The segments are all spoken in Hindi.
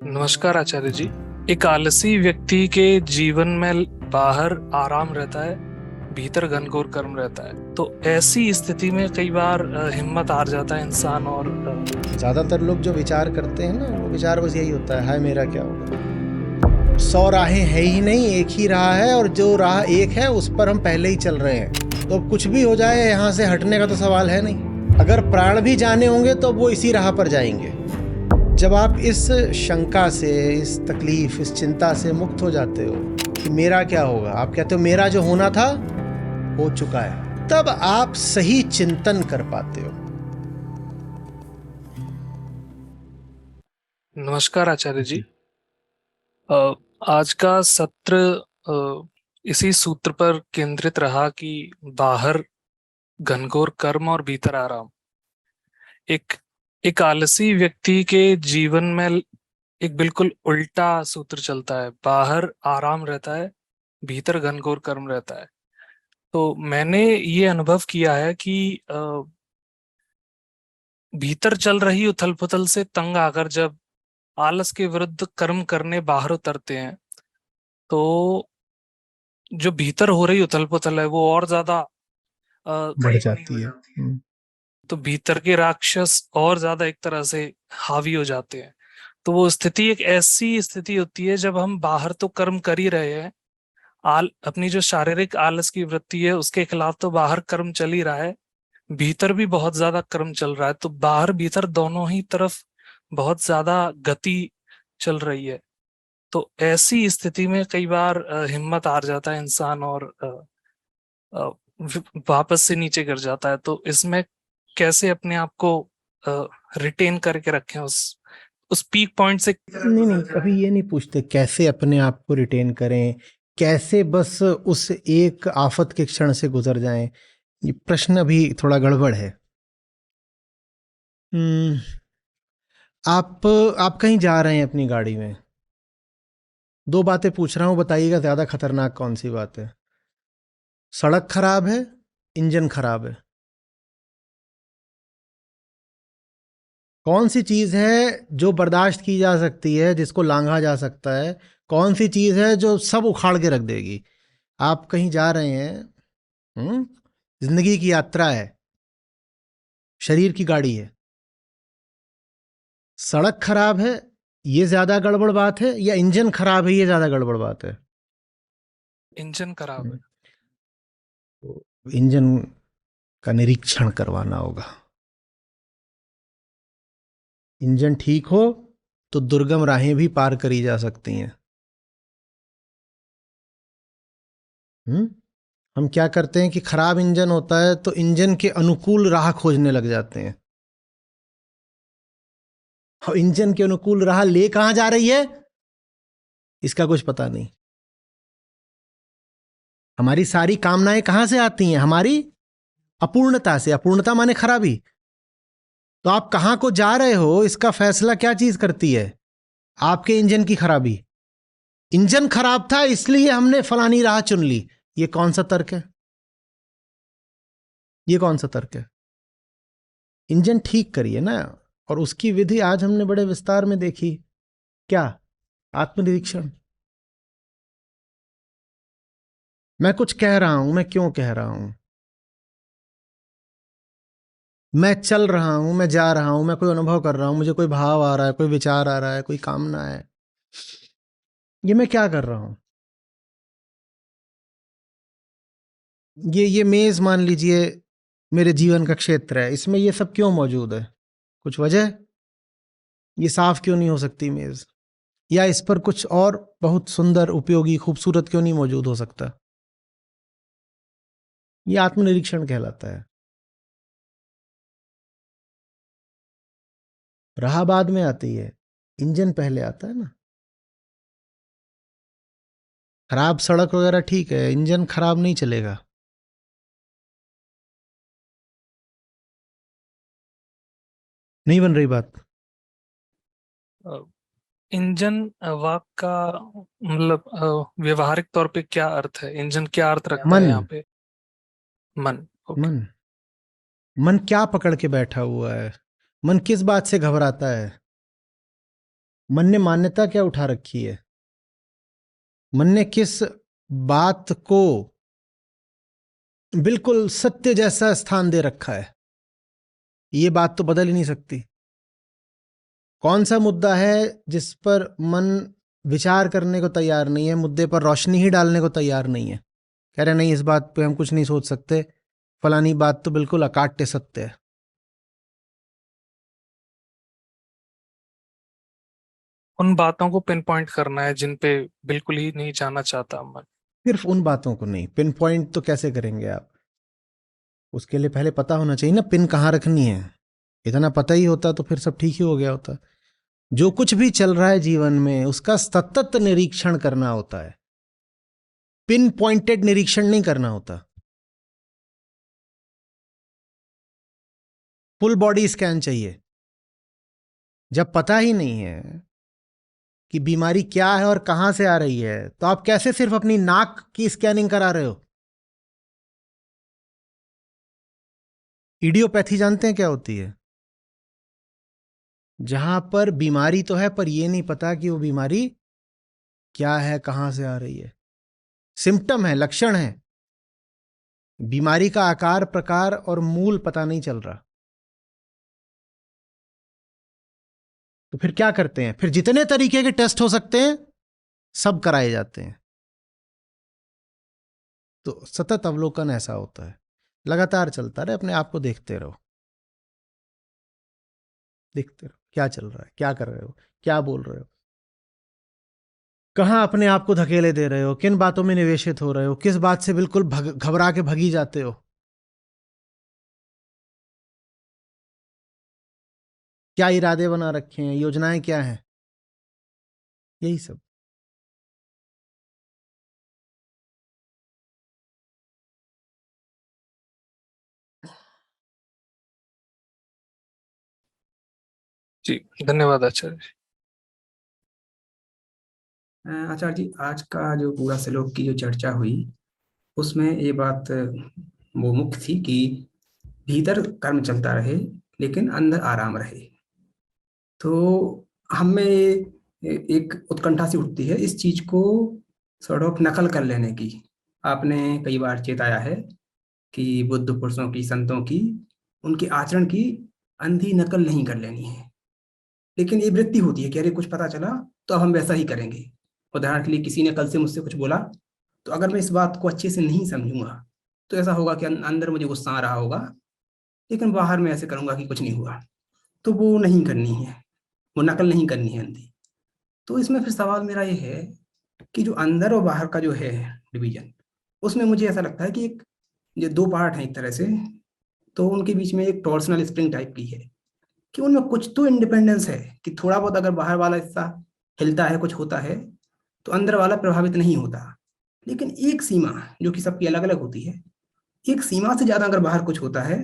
नमस्कार आचार्य जी। एक आलसी व्यक्ति के जीवन में बाहर आराम रहता है, भीतर घनघोर कर्म रहता है। तो ऐसी स्थिति में कई बार हिम्मत हार जाता है इंसान और ज़्यादातर लोग जो विचार करते हैं ना, वो विचार बस यही होता है, हाय मेरा क्या होगा। 100 राहें है ही नहीं, एक ही राह है, और जो राह एक है उस पर हम पहले ही चल रहे हैं। तो अब कुछ भी हो जाए, यहाँ से हटने का तो सवाल है नहीं। अगर प्राण भी जाने होंगे तो वो इसी राह पर जाएंगे। जब आप इस शंका से, इस तकलीफ, इस चिंता से मुक्त हो जाते हो कि मेरा क्या होगा, आप कहते हो मेरा जो होना था हो चुका है, तब आप सही चिंतन कर पाते हो। नमस्कार आचार्य जी। अ, आज का सत्र इसी सूत्र पर केंद्रित रहा कि बाहर घनघोर कर्म और भीतर आराम। एक एक आलसी व्यक्ति के जीवन में एक बिल्कुल उल्टा सूत्र चलता है। बाहर आराम रहता है, भीतर घनघोर कर्म रहता है। तो मैंने ये अनुभव किया है कि भीतर चल रही उथल पुथल से तंग आकर जब आलस के विरुद्ध कर्म करने बाहर उतरते हैं, तो जो भीतर हो रही उथल पुथल है वो और ज्यादा बढ़ कड़वी जाती हो है। जाती है। तो भीतर के राक्षस और ज्यादा एक तरह से हावी हो जाते हैं। तो वो स्थिति एक ऐसी स्थिति होती है जब हम बाहर तो कर्म कर ही रहे हैं, अपनी जो शारीरिक आलस की वृत्ति है उसके खिलाफ तो बाहर कर्म चल ही रहा है, भीतर भी बहुत ज्यादा कर्म चल रहा है। तो बाहर भीतर दोनों ही तरफ बहुत ज्यादा गति चल रही है। तो ऐसी स्थिति में कई बार हिम्मत हार जाता है इंसान और अ, वापस से नीचे गिर जाता है। तो इसमें कैसे अपने आप को रिटेन करके रखें उस पीक पॉइंट से। नहीं नहीं, कभी ये नहीं पूछते कैसे अपने आप को रिटेन करें, कैसे बस उस एक आफत के क्षण से गुजर जाएं। ये प्रश्न अभी थोड़ा गड़बड़ है। हम्म, आप कहीं जा रहे हैं अपनी गाड़ी में। दो बातें पूछ रहा हूँ, बताइएगा ज्यादा खतरनाक कौन सी बात है। सड़क खराब है, इंजन खराब है। कौन सी चीज है जो बर्दाश्त की जा सकती है, जिसको लांघा जा सकता है? कौन सी चीज है जो सब उखाड़ के रख देगी? आप कहीं जा रहे हैं। जिंदगी की यात्रा है, शरीर की गाड़ी है। सड़क खराब है, ये ज्यादा गड़बड़ बात है, या इंजन खराब है ये ज्यादा गड़बड़ बात है? इंजन खराब है। हम्म, तो इंजन का निरीक्षण करवाना होगा। इंजन ठीक हो तो दुर्गम राहें भी पार करी जा सकती हैं। हम्म हम क्या करते हैं कि खराब इंजन होता है तो इंजन के अनुकूल राह खोजने लग जाते हैं। और इंजन के अनुकूल राह ले कहां जा रही है, इसका कुछ पता नहीं। हमारी सारी कामनाएं कहां से आती हैं? हमारी अपूर्णता से। अपूर्णता माने खराबी। तो आप कहां को जा रहे हो, इसका फैसला क्या चीज करती है? आपके इंजन की खराबी। इंजन खराब था इसलिए हमने फलानी राह चुन ली। ये कौन सा तर्क है? ये कौन सा तर्क है? इंजन ठीक करिए ना। और उसकी विधि आज हमने बड़े विस्तार में देखी। क्या? आत्मनिरीक्षण। मैं कुछ कह रहा हूं, मैं क्यों कह रहा हूं? मैं चल रहा हूं, मैं जा रहा हूं, मैं कोई अनुभव कर रहा हूं, मुझे कोई भाव आ रहा है, कोई विचार आ रहा है, कोई कामना है। ये मैं क्या कर रहा हूं? ये मेज मान लीजिए मेरे जीवन का क्षेत्र है, इसमें ये सब क्यों मौजूद है? कुछ वजह? ये साफ क्यों नहीं हो सकती मेज? या इस पर कुछ और बहुत सुंदर, उपयोगी, खूबसूरत क्यों नहीं मौजूद हो सकता? ये आत्मनिरीक्षण कहलाता है। राह बाद में आती है, इंजन पहले आता है ना। खराब सड़क वगैरह ठीक है, इंजन खराब नहीं चलेगा। नहीं बन रही बात। इंजन वाक का मतलब व्यवहारिक तौर पे क्या अर्थ है? इंजन क्या अर्थ रखता है मन। यहाँ पे? मन। ओके। मन। मन क्या पकड़ के बैठा हुआ है? मन किस बात से घबराता है? मन ने मान्यता क्या उठा रखी है, मन ने किस बात को बिल्कुल सत्य जैसा स्थान दे रखा है, ये बात तो बदल ही नहीं सकती। कौन सा मुद्दा है जिस पर मन विचार करने को तैयार नहीं है, मुद्दे पर रोशनी ही डालने को तैयार नहीं है, कह रहे नहीं इस बात पे हम कुछ नहीं सोच सकते, फलानी बात तो बिल्कुल अकाट्य सत्य है। उन बातों को पिन पॉइंट करना है जिन पे बिल्कुल ही नहीं जाना चाहता मन। सिर्फ उन बातों को नहीं, पिन पॉइंट तो कैसे करेंगे आप, उसके लिए पहले पता होना चाहिए ना पिन कहाँ रखनी है। इतना पता ही होता तो फिर सब ठीक ही हो गया होता। जो कुछ भी चल रहा है जीवन में उसका सतत निरीक्षण करना होता है, पिन पॉइंटेड निरीक्षण नहीं करना होता। फुल बॉडी स्कैन चाहिए। जब पता ही नहीं है कि बीमारी क्या है और कहां से आ रही है, तो आप कैसे सिर्फ अपनी नाक की स्कैनिंग करा रहे हो? इडियोपैथी जानते हैं क्या होती है? जहां पर बीमारी तो है पर यह नहीं पता कि वो बीमारी क्या है, कहां से आ रही है। सिम्टम है, लक्षण है, बीमारी का आकार प्रकार और मूल पता नहीं चल रहा। तो फिर क्या करते हैं? फिर जितने तरीके के टेस्ट हो सकते हैं सब कराए जाते हैं। तो सतत अवलोकन ऐसा होता है, लगातार चलता रहे, अपने आप को देखते रहो, देखते रहो क्या चल रहा है, क्या कर रहे हो, क्या बोल रहे हो, कहां अपने आप को धकेले दे रहे हो, किन बातों में निवेशित हो रहे हो, किस बात से बिल्कुल घबरा के भगी जाते हो, क्या इरादे बना रखे हैं, योजनाएं क्या हैं, यही सब। जी धन्यवाद आचार्य जी। आचार्य जी, आज का जो पूरा श्लोक की जो चर्चा हुई उसमें ये बात वो मुख्य थी कि भीतर कर्म चलता रहे लेकिन अंदर आराम रहे। तो हमें एक उत्कंठा सी उठती है इस चीज को सॉर्ट ऑफ नकल कर लेने की। आपने कई बार चेताया है कि बुद्ध पुरुषों की, संतों की, उनके आचरण की अंधी नकल नहीं कर लेनी है। लेकिन ये वृत्ति होती है कि अरे कुछ पता चला तो अब हम वैसा ही करेंगे। उदाहरण के लिए किसी ने कल से मुझसे कुछ बोला, तो अगर मैं इस बात को अच्छे से नहीं समझूंगा तो ऐसा होगा कि अंदर मुझे गुस्सा आ रहा होगा, लेकिन बाहर में ऐसे करूंगा कि कुछ नहीं हुआ। तो वो नहीं करनी है, वो नकल नहीं करनी है अंधी। तो इसमें फिर सवाल मेरा ये है कि जो अंदर और बाहर का जो है डिवीजन, उसमें मुझे ऐसा लगता है कि एक ये दो पार्ट हैं एक तरह से, तो उनके बीच में एक टॉर्सनल स्प्रिंग टाइप की है कि उनमें कुछ तो इंडिपेंडेंस है कि थोड़ा बहुत अगर बाहर वाला हिस्सा हिलता है, कुछ होता है, तो अंदर वाला प्रभावित नहीं होता। लेकिन एक सीमा जो कि सबकी अलग अलग होती है, एक सीमा से ज्यादा अगर बाहर कुछ होता है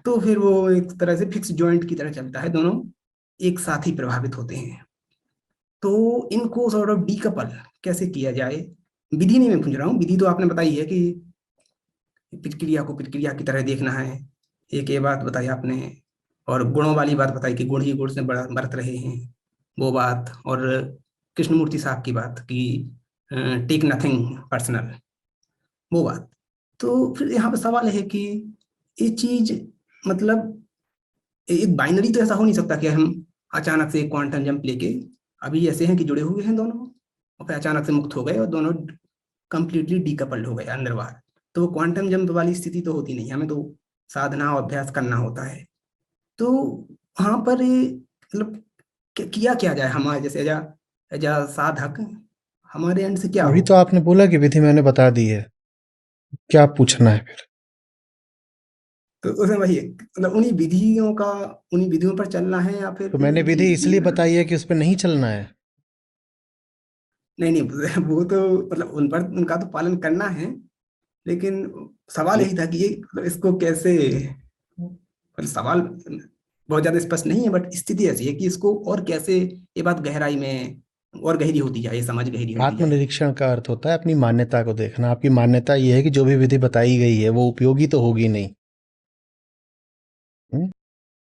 तो फिर वो एक तरह से फिक्स जॉइंट की तरह चलता है, दोनों एक साथ ही प्रभावित होते हैं। तो इनको सॉर्ट ऑफ डीकपल कैसे किया जाए, विधि नहीं मैं पूछ रहा हूँ, विधि तो आपने बताई है कि प्रतिक्रिया को प्रतिक्रिया की तरह देखना है, एक ये बात बताई आपने, और गुणों वाली बात बताई कि गुण ही गुण से बरत रहे हैं, वो बात, और कृष्णमूर्ति साहब की बात कि टेक नथिंग पर्सनल, वो बात। तो फिर यहाँ पे सवाल है कि ये चीज मतलब एक बाइनरी तो ऐसा हो नहीं सकता कि हम अचानक से क्वांटम जंप लेके अभी ऐसे हैं कि जुड़े हुए हैं दोनों और फिर अचानक से मुक्त हो गए और दोनों कंप्लीटली डीकपल्ड हो गए अंदर बाहर। तो वो क्वांटम जंप वाली स्थिति तो होती नहीं, हमें तो साधना और अभ्यास करना होता है। तो वहां पर मतलब किया क्या जाए हमारे जैसे एजा एजा साधक, हमारे एंड से क्या अभी हो? तो आपने बोला कि विधि मैंने बता दी है, क्या पूछना है फिर? तो उसमें वही है, मतलब उन्हीं विधियों पर चलना है या फिर तो मैंने विधि इसलिए बताई है कि उस पर नहीं चलना है। नहीं नहीं वो तो मतलब उन पर उनका तो पालन करना है, लेकिन सवाल यही था कि ये मतलब इसको कैसे, मतलब सवाल बहुत ज्यादा स्पष्ट नहीं है बट स्थिति ऐसी है कि इसको और कैसे ये बात गहराई में और गहरी होती जाए, ये समझ गहरी होती जाए। आत्मनिरीक्षण का अर्थ होता है अपनी मान्यता को देखना। आपकी मान्यता यह है कि जो भी विधि बताई गई है वो उपयोगी तो होगी नहीं।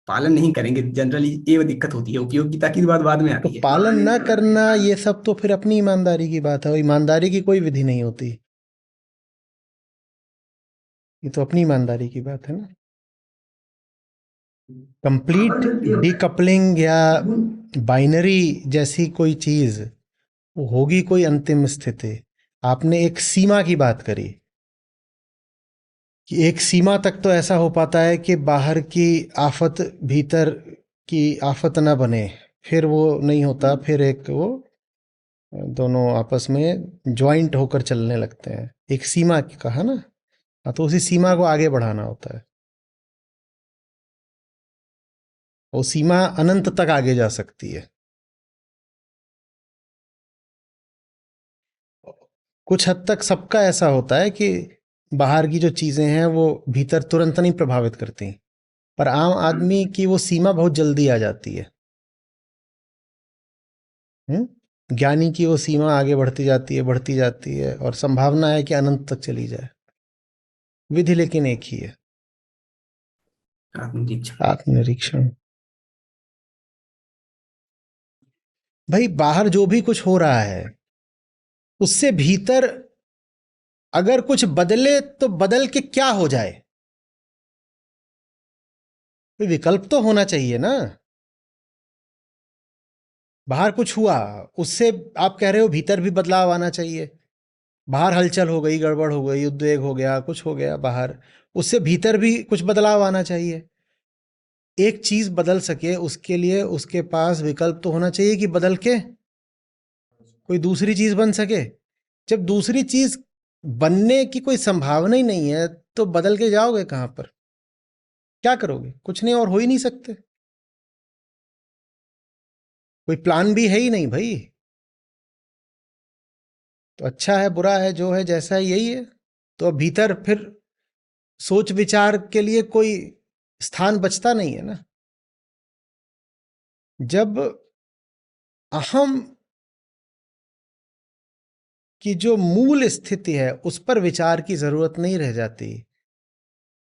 पालन नहीं करेंगे जनरली, ये दिक्कत होती है। उपयोगिता की बात बाद में तो आती है। पालन न करना ये सब तो फिर अपनी ईमानदारी की बात है, और ईमानदारी की कोई विधि नहीं होती। ये तो अपनी ईमानदारी की बात है ना। कंप्लीट डीकपलिंग या बाइनरी जैसी कोई चीज होगी, कोई अंतिम स्थिति। आपने एक सीमा की बात करी कि एक सीमा तक तो ऐसा हो पाता है कि बाहर की आफत भीतर की आफत ना बने, फिर वो नहीं होता, फिर एक वो दोनों आपस में ज्वाइंट होकर चलने लगते हैं। एक सीमा की कहा ना, हाँ, तो उसी सीमा को आगे बढ़ाना होता है। वो सीमा अनंत तक आगे जा सकती है। कुछ हद तक सबका ऐसा होता है कि बाहर की जो चीजें हैं वो भीतर तुरंत नहीं प्रभावित करती, पर आम आदमी की वो सीमा बहुत जल्दी आ जाती है। ज्ञानी की वो सीमा आगे बढ़ती जाती है, और संभावना है कि अनंत तक चली जाए। विधि लेकिन एक ही है, आत्मनिरीक्षण। आत्मनिरीक्षण। भाई बाहर जो भी कुछ हो रहा है उससे भीतर अगर कुछ बदले तो बदल के क्या हो जाए, कोई विकल्प तो होना चाहिए ना। बाहर कुछ हुआ, उससे आप कह रहे हो भीतर भी बदलाव आना चाहिए। बाहर हलचल हो गई, गड़बड़ हो गई, उद्वेग हो गया, कुछ हो गया बाहर, उससे भीतर भी कुछ बदलाव आना चाहिए। एक चीज बदल सके उसके लिए उसके पास विकल्प तो होना चाहिए कि बदल के कोई दूसरी चीज बन सके। जब दूसरी चीज बनने की कोई संभावना ही नहीं है तो बदल के जाओगे कहां पर, क्या करोगे? कुछ नहीं, और हो ही नहीं सकते। कोई प्लान भी है ही नहीं भाई। तो अच्छा है बुरा है जो है जैसा है यही है। तो अब भीतर फिर सोच विचार के लिए कोई स्थान बचता नहीं है ना। जब अहम की जो मूल स्थिति है उस पर विचार की जरूरत नहीं रह जाती,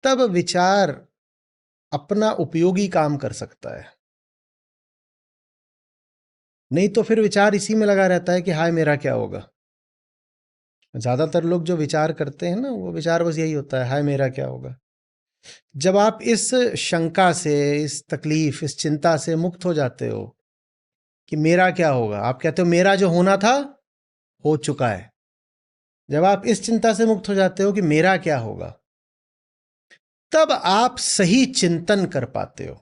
तब विचार अपना उपयोगी काम कर सकता है। नहीं तो फिर विचार इसी में लगा रहता है कि हाय मेरा क्या होगा। ज्यादातर लोग जो विचार करते हैं ना, वो विचार बस यही होता है, हाय मेरा क्या होगा। जब आप इस शंका से, इस तकलीफ, इस चिंता से मुक्त हो जाते हो कि मेरा क्या होगा, आप कहते हो मेरा जो होना था हो चुका है। जब आप इस चिंता से मुक्त हो जाते हो कि मेरा क्या होगा, तब आप सही चिंतन कर पाते हो।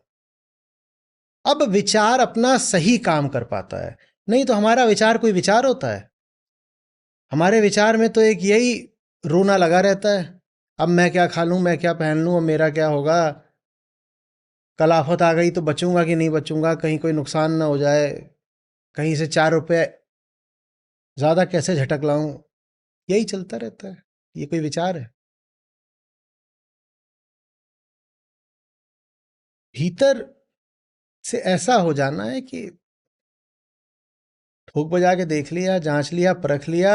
अब विचार अपना सही काम कर पाता है। नहीं तो हमारा विचार कोई विचार होता है? हमारे विचार में तो एक यही रोना लगा रहता है, अब मैं क्या खा लूं, मैं क्या पहन लूं, अब मेरा क्या होगा, कल आफत आ गई तो बचूंगा कि नहीं बचूंगा, कहीं कोई नुकसान ना हो जाए, कहीं से 4 रुपए ज्यादा कैसे झटक लाऊं। यही चलता रहता है। ये कोई विचार है? भीतर से ऐसा हो जाना है कि ठोक बजा के देख लिया, जांच लिया, परख लिया,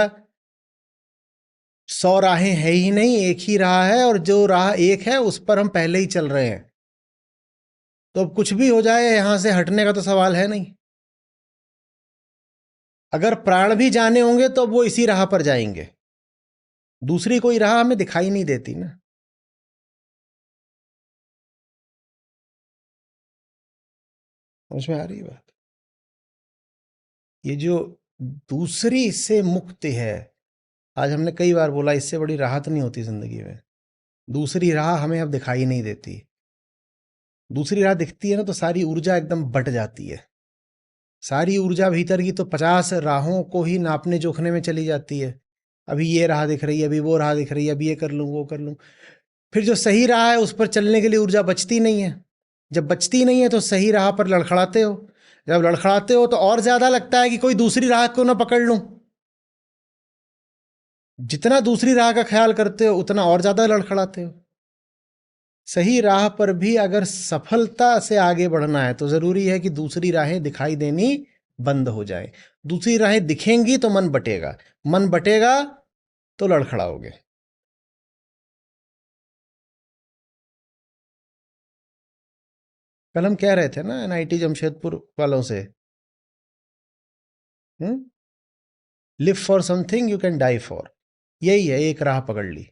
100 राहें है ही नहीं, एक ही राह है, और जो राह एक है उस पर हम पहले ही चल रहे हैं। तो अब कुछ भी हो जाए यहां से हटने का तो सवाल है नहीं। अगर प्राण भी जाने होंगे तो अब वो इसी राह पर जाएंगे, दूसरी कोई राह हमें दिखाई नहीं देती ना। समझ में आ रही है बात? ये जो दूसरी से मुक्ति है, आज हमने कई बार बोला, इससे बड़ी राहत नहीं होती जिंदगी में। दूसरी राह हमें अब दिखाई नहीं देती। दूसरी राह दिखती है ना तो सारी ऊर्जा एकदम बट जाती है। सारी ऊर्जा भीतर की तो 50 राहों को ही नापने जोखने में चली जाती है। अभी ये राह दिख रही है, अभी वो राह दिख रही है, अभी ये कर लूं, वो कर लूं। फिर जो सही राह है उस पर चलने के लिए ऊर्जा बचती नहीं है। जब बचती नहीं है तो सही राह पर लड़खड़ाते हो। जब लड़खड़ाते हो तो और ज्यादा लगता है कि कोई दूसरी राह क्यों ना पकड़ लूं। जितना दूसरी राह का ख्याल करते हो उतना और ज्यादा लड़खड़ाते हो। सही राह पर भी अगर सफलता से आगे बढ़ना है तो जरूरी है कि दूसरी राहें दिखाई देनी बंद हो जाए। दूसरी राहें दिखेंगी तो मन बटेगा, मन बटेगा तो लड़खड़ाओगे। कल हम कह रहे थे ना एनआईटी जमशेदपुर वालों से, live for something you can die for. यही है, एक राह पकड़ ली।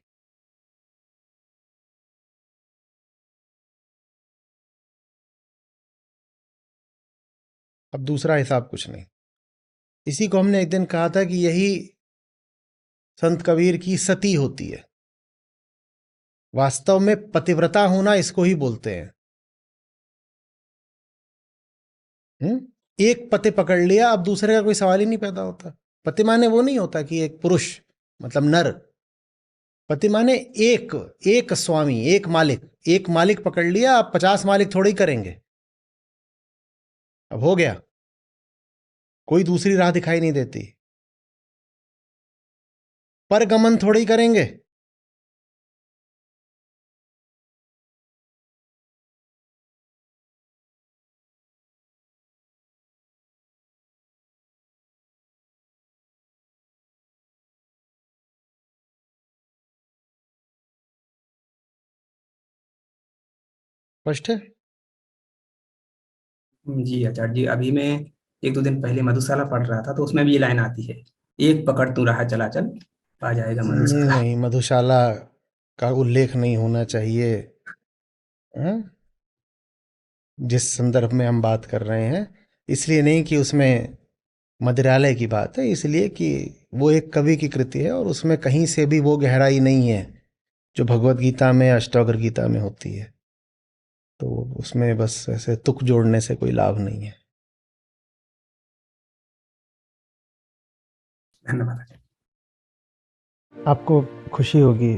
अब दूसरा हिसाब कुछ नहीं। इसी को हमने एक दिन कहा था कि यही संत कबीर की सती होती है। वास्तव में पतिव्रता होना इसको ही बोलते हैं। एक पति पकड़ लिया, अब दूसरे का कोई सवाल ही नहीं पैदा होता। पति माने वो नहीं होता कि एक पुरुष मतलब नर। पति माने एक एक स्वामी, एक मालिक। एक मालिक पकड़ लिया, अब 50 मालिक थोड़ी करेंगे। अब हो गया, कोई दूसरी राह दिखाई नहीं देती। परगमन थोड़ी करेंगे। स्पष्ट है? जी आचार्य जी, अभी मैं 1-2 दिन पहले मधुशाला पढ़ रहा था, तो उसमें भी ये लाइन आती है, एक पकड़ तू राह चला चल, आ जाएगा मधुशाला। नहीं, मधुशाला का उल्लेख नहीं होना चाहिए। हाँ? जिस संदर्भ में हम बात कर रहे हैं, इसलिए नहीं कि उसमें मदिरालय की बात है, इसलिए कि वो एक कवि की कृति है और उसमें कहीं से भी वो गहराई नहीं है जो भगवत गीता में, अष्टावक्र गीता में होती है। तो उसमें बस ऐसे तुक जोड़ने से कोई लाभ नहीं है। धन्यवाद आचार्य। आपको खुशी होगी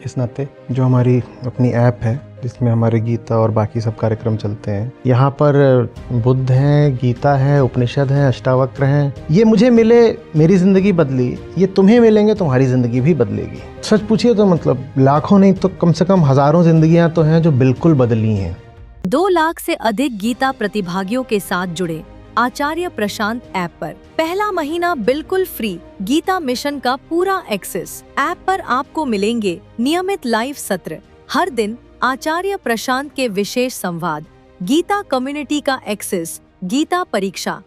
इस नाते, जो हमारी अपनी ऐप है जिसमें हमारे गीता और बाकी सब कार्यक्रम चलते हैं, यहाँ पर बुद्ध हैं, गीता है, उपनिषद हैं, अष्टावक्र हैं। ये मुझे मिले, मेरी ज़िंदगी बदली, ये तुम्हें मिलेंगे, तुम्हारी ज़िंदगी भी बदलेगी। सच पूछिए तो मतलब लाखों नहीं तो कम से कम हज़ारों ज़िंदगियाँ तो हैं जो बिल्कुल बदली हैं। 2 लाख से अधिक गीता प्रतिभागियों के साथ जुड़े आचार्य प्रशांत ऐप पर पहला महीना बिल्कुल फ्री गीता मिशन का पूरा एक्सेस। ऐप पर आपको मिलेंगे नियमित लाइव सत्र, हर दिन आचार्य प्रशांत के विशेष संवाद, गीता कम्युनिटी का एक्सेस, गीता परीक्षा,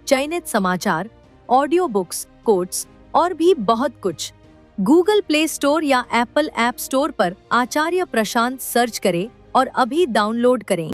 चयनित समाचार, ऑडियो बुक्स, कोट्स और भी बहुत कुछ। गूगल प्ले स्टोर या एप्पल ऐप स्टोर पर आचार्य प्रशांत सर्च करें और अभी डाउनलोड करें।